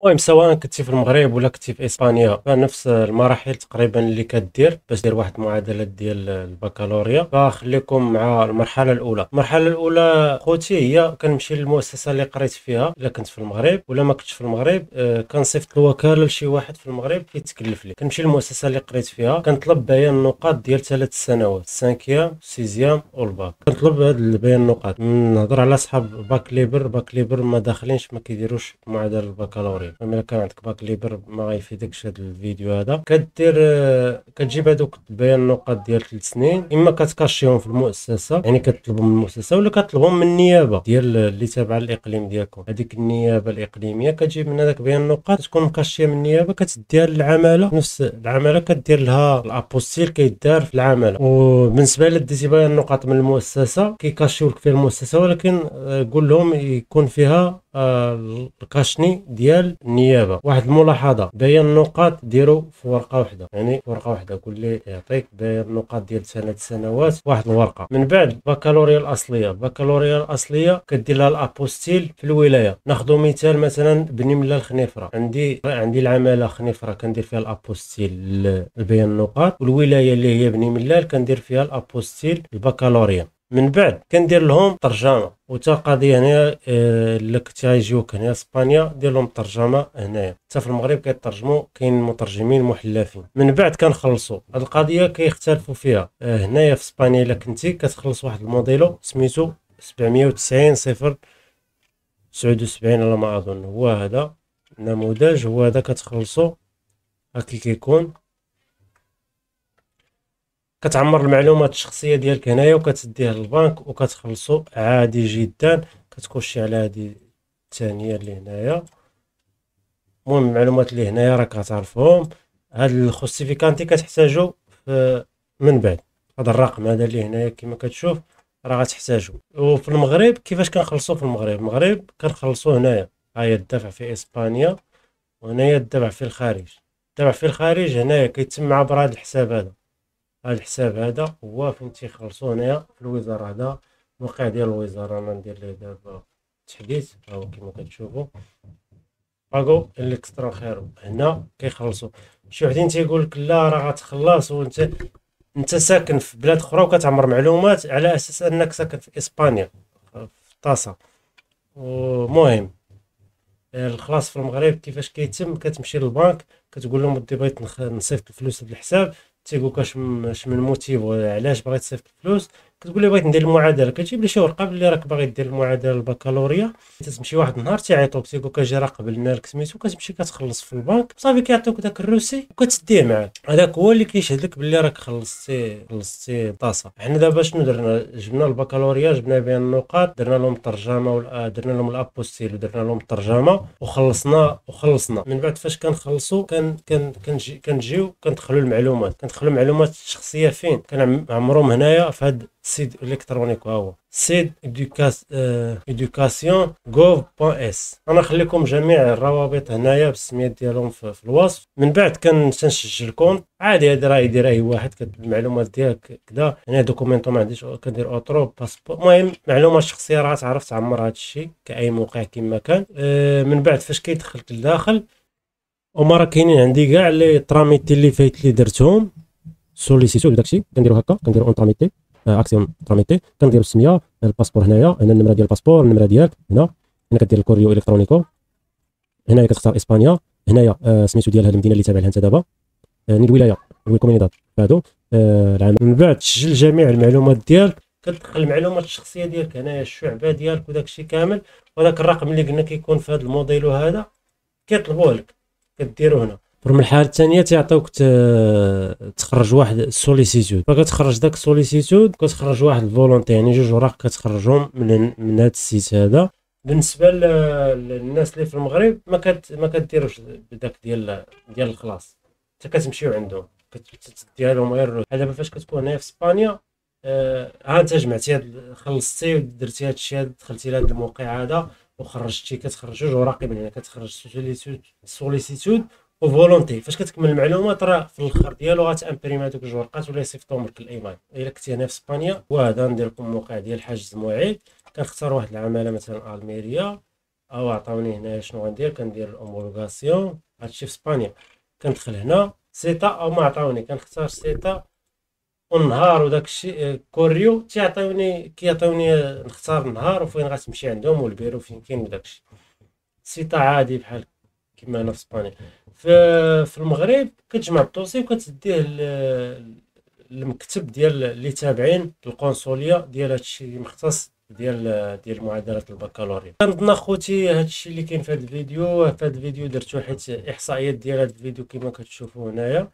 المهم سواء كنتي في المغرب ولا كنتي في اسبانيا، فنفس المراحل تقريبا اللي كدير باش دير واحد المعادله ديال البكالوريا. فخليكم مع المرحله الاولى. المرحله الاولى خوتي هي كنمشي للمؤسسه اللي قريت فيها الا كنت في المغرب، ولا ما كنتش في المغرب كنصيفط الوكاله لشي واحد في المغرب كيتكلف لي. كنمشي للمؤسسه اللي قريت فيها، كنطلب بيان النقاط ديال 3 سنوات، السانكيام سيزيام والباك. كنطلب هاد البيان النقاط. نهضر على صحاب باك ليبر ما داخلينش، ما كيديروش معادله البكالوريا. الا كان عندك باك ليبر ما غيفيدكش هذا الفيديو هذا. كدير كتجيب هذوك بيان النقاط ديال 3 سنين، اما كتكاشيهم في المؤسسه، يعني كتطلبهم من المؤسسه، ولا كتطلبهم من النيابه ديال اللي تابعه للاقليم ديالكم. هذيك النيابه الاقليميه كتجيب من هذاك بيان النقاط، تكون مكاشيه من النيابه، كتديها للعماله. نفس العماله كدير لها الابوستيل كيدار في العماله. وبالنسبه الا ديتي بيان النقاط من المؤسسه كيكاشيو لك فيها المؤسسه، ولكن قول لهم يكون فيها الكاشني ديال النيابه. واحد الملاحظه، بيان النقاط ديروا في ورقه واحده، يعني في ورقه واحده. قول لي يعطيك بيان النقاط ديال 3 سنوات واحد الورقه. من بعد البكالوريا الاصليه، البكالوريا الاصليه كدير لها الابوستيل في الولايه. ناخذ مثال مثلا بني ملا الخنيفره، عندي العماله خنيفره كندير فيها الابوستيل البيان النقاط، والولايه اللي هي بني ملال كندير فيها الابوستيل البكالوريا. من بعد كندير لهم ترجمه. وتا قضيه هنا الا كنتي غيجيوك هنا اسبانيا دير لهم ترجمه هنايا. حتى في المغرب كيترجموا، كاين مترجمين محلفين. من بعد كنخلصوا. هاد القضيه كيختلفوا فيها. هنايا في اسبانيا الا كنتي كتخلص واحد الموديلو سميتو 790 صفر 79 على ما اظن، هو هذا النموذج. هو هذا كتخلصوا هكا كيكون. كتعمر المعلومات الشخصيه ديالك هنايا وكتديه للبنك وكتخلصوا عادي جدا. كتخشي على هذه الثانيه اللي هنايا. المهم المعلومات اللي هنايا راك غتعرفهم. هاد الخوستيفيكانتي كتحتاجو من بعد. هذا الرقم هذا اللي هنايا كما كتشوف راه غتحتاجو. وفي المغرب كيفاش كنخلصوا في المغرب؟ المغرب كنخلصوا هنايا، هي الدفع في اسبانيا، وهنايا الدفع في الخارج. الدفع في الخارج هنايا كيتم عبر هذا الحساب هذا. هذا الحساب هذا هو فين تيخلصوا هنايا في الوزاره. هذا الموقع ديال الوزاره. انا ندير ليه دابا تحديث، ها هو كما كتشوفوا باغو الكسترانخيرو. هنا كيخلصوا. شي وحدين تيقول لك لا راه غتخلص وانت ساكن في بلاد اخرى وكتعمر معلومات على اساس انك ساكن في اسبانيا في طاسه. ومهم الخلاص في المغرب كيفاش كيتم؟ كتمشي للبنك كتقول لهم بدي بغيت نصيفط الفلوس لهاد الحساب. تيقول لك اش من موتيف علاش باغي تصيفط الفلوس. كتقول لي بغيت ندير المعادله، كتجيب لي شي ورقه بلي راك باغي دير المعادله البكالوريا. تمشي واحد النهار تيعيطوك تيقول لك اجي راه قبلنا لك سميتو. كتمشي كتخلص في البنك صافي كيعطيوك داك الروسي وكتديه معاك. هذاك هو اللي كيشهد لك بلي راك خلصتي طاسه. حنا دابا شنو درنا؟ جبنا البكالوريا، جبنا بيان النقاط، درنا لهم ترجمه درنا لهم الابوستيل ودرنا لهم الترجمه وخلصنا. من بعد فاش كنخلصوا كنجيو كندخلوا المعلومات الشخصيه. فين كنعمرهم؟ هنايا في هذا السيت الكترونيك. ها هو سيت education gov.es. انا نخليكم جميع الروابط هنايا بالسميات ديالهم في الوصف. من بعد كنسجل كونت عادي. هذا راه يدير اي واحد. المعلومات ديالك كذا هنا دوكومونطو ما عنديش، كندير اوترو باسبور. المهم معلومات شخصيه راه تعرف تعمر هذا الشيء كاي موقع كما كان. من بعد فاش كيدخلك لداخل وما راه كاينين عندي كاع لي تراميتي اللي فايت اللي درتهم سوليسيتو داكشي. كنديرو هكا، كنديرو اون تراميتي اكسيون تراميتي. كنديرو السميه، الباسبور هنايا، هنا النمره ديال الباسبور، النمره ديالك هنا كدير الكوريو الكترونيكو. هنايا كتختار اسبانيا. هنايا سميتو ديال هذه المدينه اللي تابع لها انت دابا. الولايه والكومينيداد هادو العام. من بعد تسجل جميع المعلومات ديالك. كتدخل المعلومات الشخصيه ديالك هنايا، الشعبه ديالك وداك الشيء كامل. وهذاك الرقم اللي قلنا كيكون في هذا الموديل هذا كيطلبوه لك كديرو هنا. في المرحله الثانيه تيعطيوك تخرج واحد السوليسيتود. فكتخرج داك السوليسيتود كتخرج واحد الفولونتي، يعني 2 اوراق كتخرجهم من هذا السيت هذا. بالنسبه للناس اللي في المغرب ما كديروش داك ديال الخلاص. انت كتمشيو عندهم كتديها لهم غير. دابا فاش كتكون هنايا في اسبانيا ها انت جمعتي خلصتي ودرتي هذا الشيء، دخلتي لهذا الموقع هذا وخرجتي. كتخرج 2 اوراق من هنا. كتخرج سوليسيتود وفولونتي. فاش كتكمل المعلومات راه في الاخر ديالو غتامبريم هذوك 2 ورقات ولا يصيفطهم لك الايميل. الا كنتي هنا في اسبانيا وهذا ندير لكم موقع ديال حجز الموعد. كنختار واحد العماله مثلا الميريا. او عطاوني هنايا شنو غندير، كندير الامولوغاسيون. هادشي في اسبانيا. كندخل هنا سيتا او ما عطاوني، كنختار سيتا والنهار وداكشي كوريو كيعطيوني نختار النهار وفين غتمشي عندهم والبيرو فين كاين وداكشي. سيتا عادي بحال كيما هنا في اسبانيا. في المغرب كتجمع الدوسي وكتديه المكتب ديال اللي تابعين القنصليه ديال هادشي مختص ديال معادلات البكالوريا. كنظن اخوتي هادشي اللي كاين في هاد الفيديو. في هاد الفيديو درتو حيت احصائيات ديال هاد الفيديو كما كتشوفوا هنايا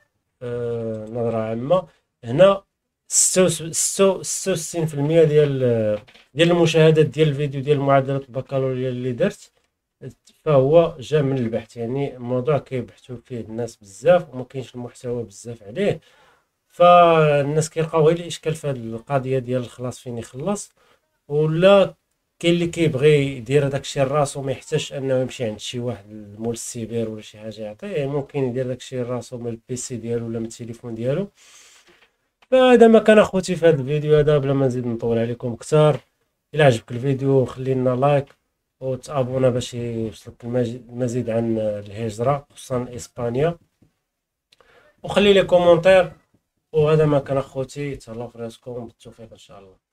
نظره عامه. هنا 66% ديال المشاهدات ديال الفيديو ديال معادلة البكالوريا اللي درت فهو جا من البحث، يعني موضوع كيبحثوا فيه الناس بزاف وما كاينش المحتوى بزاف عليه، فالناس كيلقاو غير الاشكال في هذه القضيه ديال الخلاص فين يخلص، ولا كاين اللي كيبغي يدير داكشي راسو ما يحتاجش انه يمشي عند شي واحد مول السيبر ولا شي حاجه يعطيه، ممكن يدير داكشي راسو من البيسي ديالو ولا من التليفون ديالو. فهذا ما كان اخوتي في هذا الفيديو هذا، بلا ما نزيد نطول عليكم اكثر. الى عجبك الفيديو خلي لنا لايك وتابونا باش يوصلك المزيد عن الهجرة خصوصا اسبانيا، وخلي لي كومونتير. وهذا ما كان اخوتي، تهلاو في راسكم، بالتوفيق ان شاء الله.